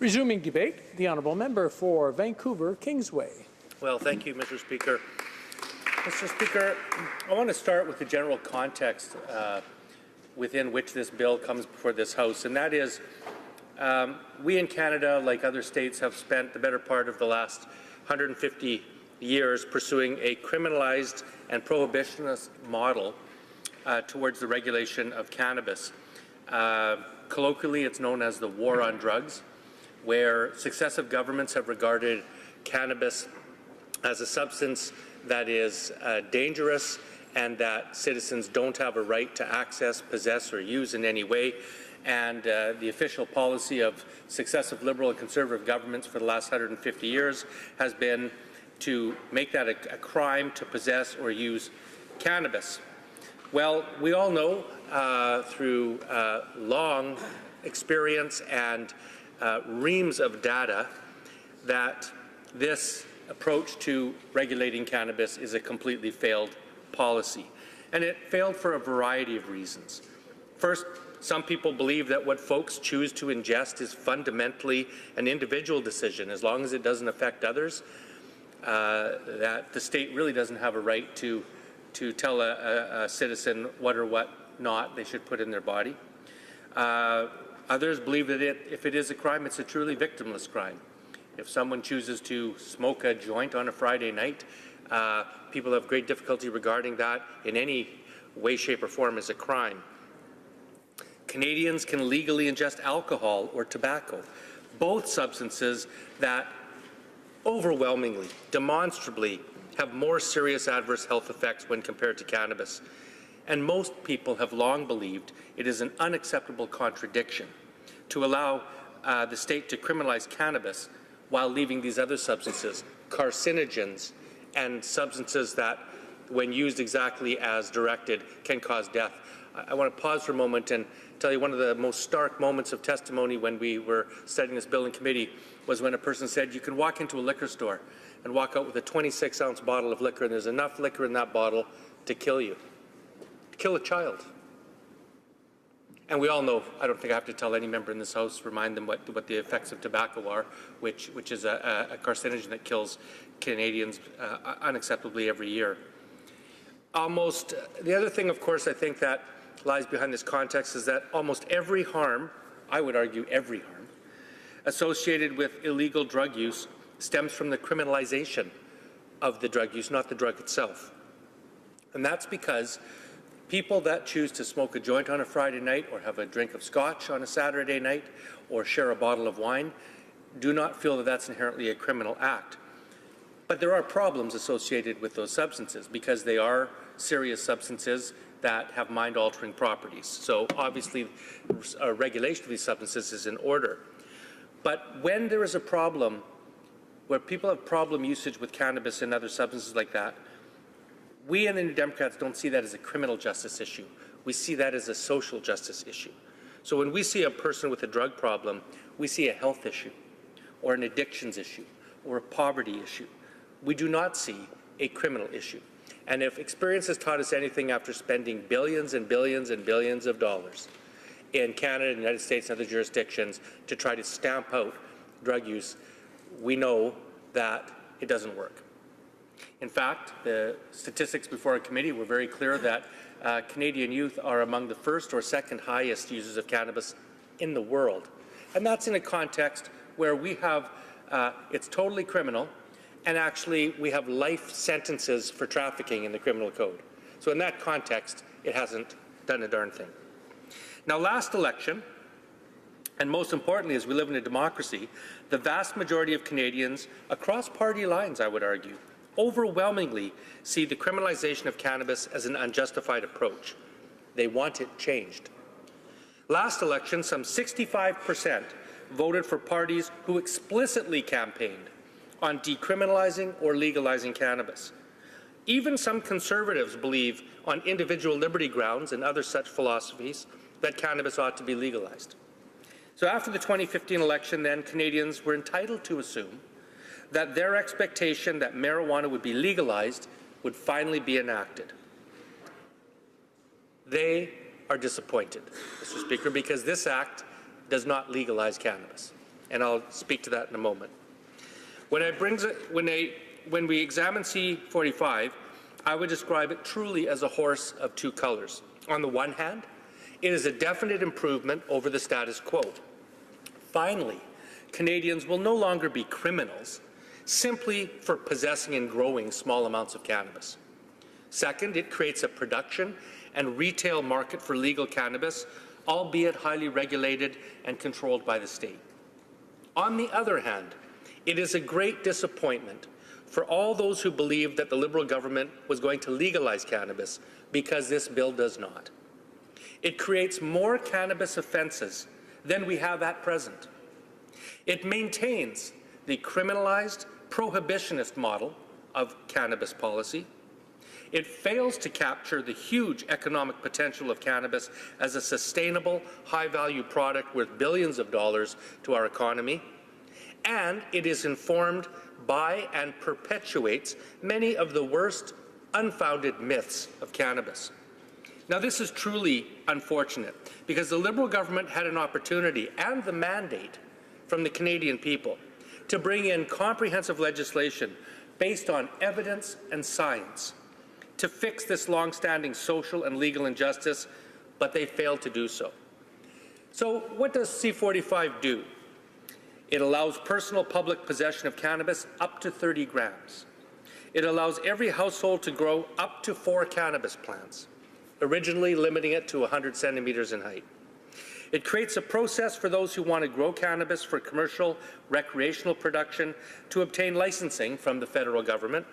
Resuming debate, the honourable member for Vancouver Kingsway. Well, thank you, Mr. Speaker. Mr. Speaker, I want to start with the general context within which this bill comes before this House, and that is we in Canada, like other states, have spent the better part of the last 150 years pursuing a criminalized and prohibitionist model towards the regulation of cannabis. Colloquially, it's known as the war on drugs, where successive governments have regarded cannabis as a substance that is dangerous and that citizens don't have a right to access, possess, or use in any way. And the official policy of successive Liberal and Conservative governments for the last 150 years has been to make that a crime to possess or use cannabis. Well, we all know through long experience and reams of data that this approach to regulating cannabis is a completely failed policy. And it failed for a variety of reasons. First, some people believe that what folks choose to ingest is fundamentally an individual decision. As long as it doesn't affect others, that the state really doesn't have a right to tell a citizen what or what not they should put in their body. Others believe that if it is a crime, it's a truly victimless crime. If someone chooses to smoke a joint on a Friday night, people have great difficulty regarding that in any way, shape, or form as a crime. Canadians can legally ingest alcohol or tobacco, both substances that overwhelmingly, demonstrably, have more serious adverse health effects when compared to cannabis. And most people have long believed it is an unacceptable contradiction to allow the state to criminalize cannabis while leaving these other substances, carcinogens, and substances that, when used exactly as directed, can cause death. I want to pause for a moment and tell you one of the most stark moments of testimony when we were studying this bill in committee was when a person said you can walk into a liquor store and walk out with a 26-ounce bottle of liquor, and there's enough liquor in that bottle to kill you, to kill a child. And we all know, I don't think I have to tell any member in this House, remind them what the effects of tobacco are, which is a carcinogen that kills Canadians unacceptably every year. The other thing, of course, I think that lies behind this context is that almost every harm, I would argue every harm, associated with illegal drug use stems from the criminalization of the drug use, not the drug itself. And that's because people that choose to smoke a joint on a Friday night or have a drink of scotch on a Saturday night or share a bottle of wine do not feel that that's inherently a criminal act. But there are problems associated with those substances because they are serious substances that have mind-altering properties. So obviously, regulation of these substances is in order. But when there is a problem where people have problem usage with cannabis and other substances like that, we and the New Democrats don't see that as a criminal justice issue. We see that as a social justice issue. So when we see a person with a drug problem, we see a health issue or an addictions issue or a poverty issue. We do not see a criminal issue. And if experience has taught us anything after spending billions and billions and billions of dollars in Canada, the United States, and other jurisdictions to try to stamp out drug use, we know that it doesn't work. In fact, the statistics before our committee were very clear that Canadian youth are among the first or second highest users of cannabis in the world. And that's in a context where we have, it's totally criminal, and actually we have life sentences for trafficking in the criminal code. So in that context, it hasn't done a darn thing. Now, last election, and most importantly, as we live in a democracy, the vast majority of Canadians, across party lines, I would argue, overwhelmingly see the criminalization of cannabis as an unjustified approach. They want it changed. Last election, some 65% voted for parties who explicitly campaigned on decriminalizing or legalizing cannabis. Even some Conservatives believe, on individual liberty grounds and other such philosophies, that cannabis ought to be legalized. So after the 2015 election, then, Canadians were entitled to assume that their expectation that marijuana would be legalized would finally be enacted. They are disappointed, Mr. Speaker, because this Act does not legalize cannabis. and I'll speak to that in a moment. When we examine C-45, I would describe it truly as a horse of two colors. On the one hand, it is a definite improvement over the status quo. Finally, Canadians will no longer be criminals simply for possessing and growing small amounts of cannabis. Second, it creates a production and retail market for legal cannabis, albeit highly regulated and controlled by the state. On the other hand, it is a great disappointment for all those who believed that the Liberal government was going to legalize cannabis, because this bill does not. It creates more cannabis offences than we have at present. It maintains the criminalized, prohibitionist model of cannabis policy. It fails to capture the huge economic potential of cannabis as a sustainable, high-value product worth billions of dollars to our economy. And it is informed by and perpetuates many of the worst unfounded myths of cannabis. Now, this is truly unfortunate, because the Liberal government had an opportunity and the mandate from the Canadian people to bring in comprehensive legislation based on evidence and science to fix this long-standing social and legal injustice, but they failed to do so. So what does C-45 do? It allows personal public possession of cannabis up to 30 grams. It allows every household to grow up to 4 cannabis plants, originally limiting it to 100 centimeters in height. It creates a process for those who want to grow cannabis for commercial, recreational production to obtain licensing from the federal government.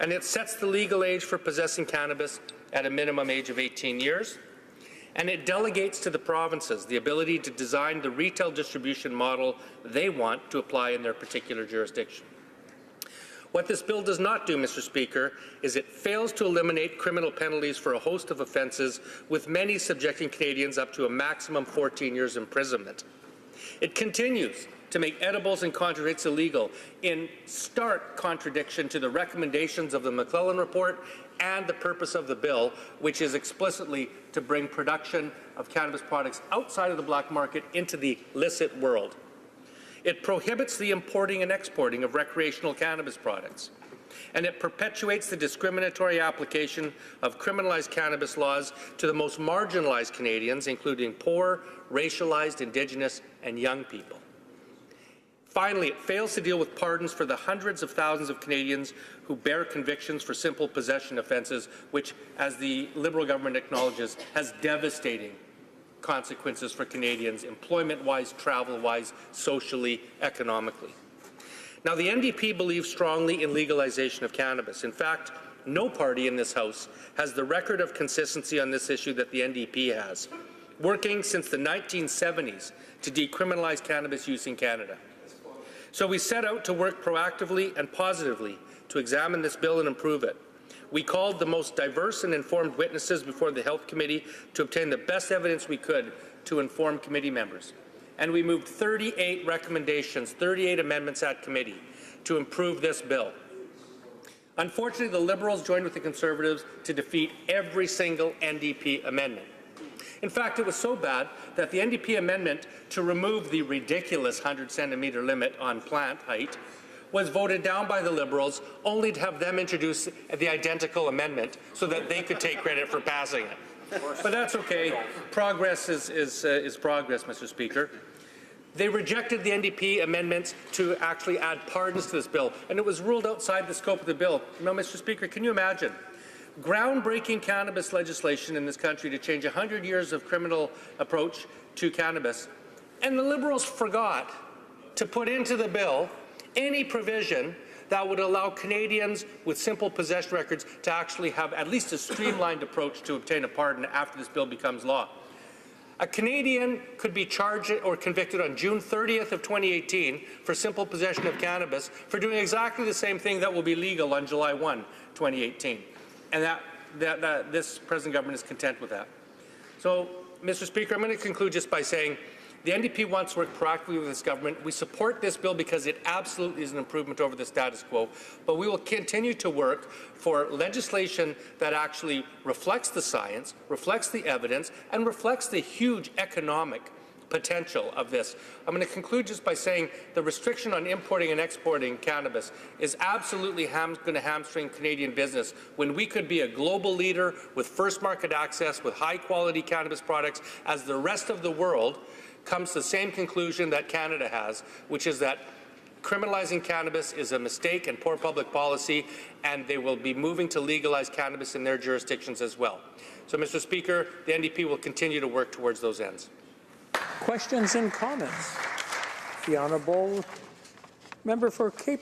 And it sets the legal age for possessing cannabis at a minimum age of 18 years. And it delegates to the provinces the ability to design the retail distribution model they want to apply in their particular jurisdiction. What this bill does not do, Mr. Speaker, is it fails to eliminate criminal penalties for a host of offences, with many subjecting Canadians up to a maximum 14 years imprisonment. It continues to make edibles and contraband illegal, in stark contradiction to the recommendations of the McClellan Report and the purpose of the bill, which is explicitly to bring production of cannabis products outside of the black market into the licit world. It prohibits the importing and exporting of recreational cannabis products, and it perpetuates the discriminatory application of criminalized cannabis laws to the most marginalized Canadians, including poor, racialized, Indigenous, and young people. Finally, it fails to deal with pardons for the hundreds of thousands of Canadians who bear convictions for simple possession offences, which, as the Liberal government acknowledges, has devastating consequences for Canadians, employment-wise, travel-wise, socially, economically. Now, the NDP believes strongly in legalization of cannabis. In fact, no party in this House has the record of consistency on this issue that the NDP has, working since the 1970s to decriminalize cannabis use in Canada. So we set out to work proactively and positively to examine this bill and improve it. We called the most diverse and informed witnesses before the Health Committee to obtain the best evidence we could to inform committee members. And we moved 38 recommendations, 38 amendments at committee to improve this bill. Unfortunately, the Liberals joined with the Conservatives to defeat every single NDP amendment. In fact, it was so bad that the NDP amendment to remove the ridiculous 100-centimeter limit on plant height was voted down by the Liberals, only to have them introduce the identical amendment so that they could take credit for passing it. But that's okay. Progress is progress, Mr. Speaker. They rejected the NDP amendments to actually add pardons to this bill, and it was ruled outside the scope of the bill. Now, Mr. Speaker, can you imagine groundbreaking cannabis legislation in this country to change 100 years of criminal approach to cannabis, and the Liberals forgot to put into the bill any provision that would allow Canadians with simple possession records to actually have at least a streamlined approach to obtain a pardon after this bill becomes law. A Canadian could be charged or convicted on June 30th of 2018 for simple possession of cannabis for doing exactly the same thing that will be legal on July 1, 2018. And this present government is content with that. So, Mr. Speaker, I'm going to conclude just by saying the NDP wants to work proactively with this government. We support this bill because it absolutely is an improvement over the status quo, but we will continue to work for legislation that actually reflects the science, reflects the evidence, and reflects the huge economic potential of this. I'm going to conclude just by saying the restriction on importing and exporting cannabis is absolutely going to hamstring Canadian business when we could be a global leader with first market access, with high-quality cannabis products, as the rest of the world comes to the same conclusion that Canada has, which is that criminalizing cannabis is a mistake and poor public policy, and they will be moving to legalize cannabis in their jurisdictions as well. So, Mr. Speaker, the NDP will continue to work towards those ends. Questions and comments? The honourable member for Cape